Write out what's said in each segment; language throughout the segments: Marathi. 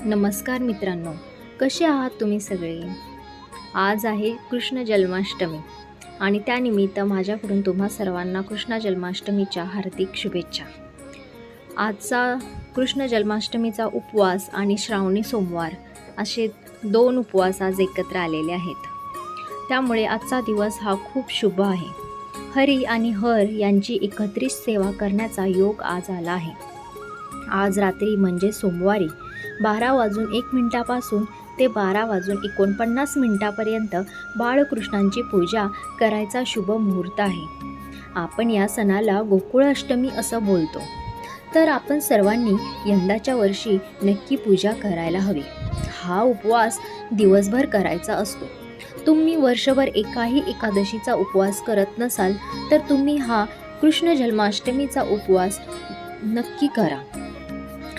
नमस्कार मित्रांनो, कसे आहात तुम्ही सगळे? आज आहे कृष्ण जन्माष्टमी आणि त्यानिमित्त माझ्याकडून तुम्हा सर्वांना कृष्ण जन्माष्टमीच्या हार्दिक शुभेच्छा. आजचा कृष्ण जन्माष्टमीचा उपवास आणि श्रावणी सोमवार असे 2 उपवास आज एकत्र आलेले आहेत. त्यामुळे आजचा दिवस हा खूप शुभ आहे. हरी आणि हर यांची एकत्रित सेवा करण्याचा योग आज आला आहे. आज रात्री म्हणजे सोमवारी 12:01 ते 12:49 बाळकृष्णांची पूजा करायचा शुभ मुहूर्त आहे. आपण या सणाला गोकुळ अष्टमी असं बोलतो. तर आपण सर्वांनी यंदाच्या वर्षी नक्की पूजा करायला हवी. हा उपवास दिवसभर करायचा असतो. तुम्ही वर्षभर एकाही एकादशीचा उपवास करत नसाल तर तुम्ही हा कृष्ण जन्माष्टमीचा उपवास नक्की करा.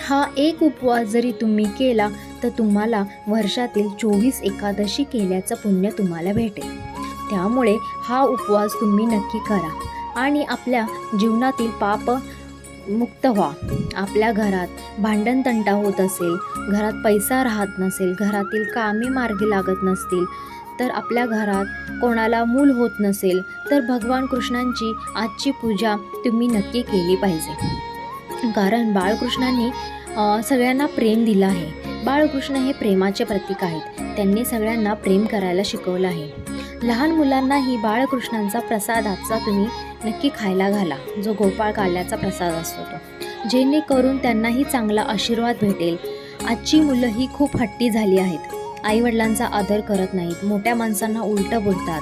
हा एक उपवास जरी तुम्ही केला तर तुम्हाला वर्षातील 24 एकादशी केल्याचं पुण्य तुम्हाला भेटेल. त्यामुळे हा उपवास तुम्ही नक्की करा आणि आपल्या जीवनातील पाप मुक्त व्हा. आपल्या घरात भांडणतंटा होत असेल, घरात पैसा राहत नसेल, घरातील कामे मार्गी लागत नसतील, तर आपल्या घरात कोणाला मूल होत नसेल तर भगवान कृष्णांची आजची पूजा तुम्ही नक्की केली पाहिजे. कारण बाळकृष्णांनी सगळ्यांना प्रेम दिलं आहे. बाळकृष्ण हे प्रेमाचे प्रतीक आहेत. त्यांनी सगळ्यांना प्रेम करायला शिकवलं आहे. लहान मुलांनाही बाळकृष्णांचा प्रसाद आजचा तुम्ही नक्की खायला घाला, जो गोपाळ काल्याचा प्रसाद असतो तो, जेणेकरून त्यांनाही चांगला आशीर्वाद भेटेल. आजची मुलं ही खूप हट्टी झाली आहेत. आईवडिलांचा आदर करत नाहीत, मोठ्या माणसांना उलटं बोलतात.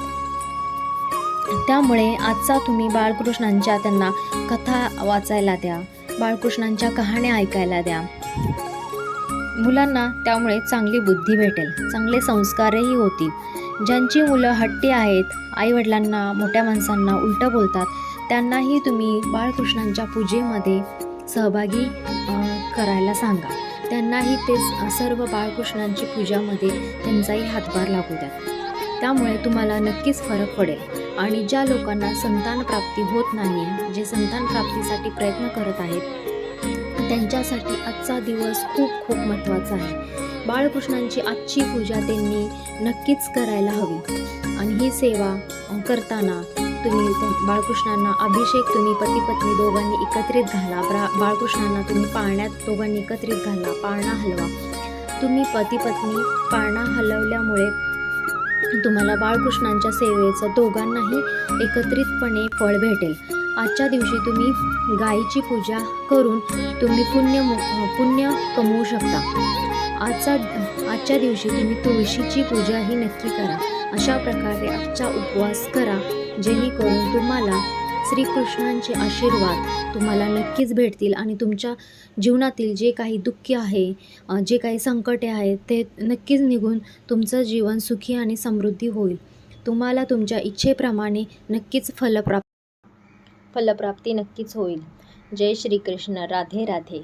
त्यामुळे आजचा तुम्ही बाळकृष्णांच्या त्यांना कथा वाचायला द्या, बाळकृष्णांच्या कहाण्या ऐकायला द्या. मुलांना त्यामुळे चांगली बुद्धी भेटेल, चांगले संस्कारही होतील. ज्यांची मुलं हट्टी आहेत, आईवडिलांना मोठ्या माणसांना उलटं बोलतात, त्यांनाही तुम्ही बाळकृष्णांच्या पूजेमध्ये सहभागी करायला सांगा. त्यांनाही ते सर्व बाळकृष्णांची पूजामध्ये त्यांचाही हातभार लागू द्या. त्यामुळे तुम्हाला नक्कीच फरक पडेल. आणि ज्या लोकांना संतान प्राप्ती होत नाही, जे संतान प्राप्तीसाठी प्रयत्न करत आहेत, त्यांच्यासाठी आजचा दिवस खूप खूप महत्त्वाचा आहे. बाळकृष्णांची आजची पूजा त्यांनी नक्कीच करायला हवी. आणि ही सेवा करताना तुम्ही बाळकृष्णांना अभिषेक तुम्ही पती पत्नी दोघांनी एकत्रित घाला. बाळकृष्णांना तुम्ही पाळण्यात दोघांनी एकत्रित घाला, पाळणा हलवा. तुम्ही पती पत्नी पाळणा हलवल्यामुळे तुम्हाला बाळकृष्णांच्या सेवेचं दोघांनाही एकत्रितपणे फळ भेटेल. आजच्या दिवशी तुम्ही गायीची पूजा करून तुम्ही पुण्य कमवू शकता. आजच्या दिवशी तुम्ही तुळशीची पूजाही नक्की करा. अशा प्रकारे आजचा उपवास करा, जेणेकरून तुम्हाला श्रीकृष्णांचे आशीर्वाद तुम्हाला नक्कीच भेटतील आणि तुमच्या जीवनातील जे काही दुःख आहे, जे काही संकटे आहेत, ते नक्कीच निघून तुमचं जीवन सुखी आणि समृद्धी होईल. तुम्हाला तुमच्या इच्छेप्रमाणे नक्कीच फलप्राप्ती नक्कीच होईल. जय श्रीकृष्ण. राधे राधे.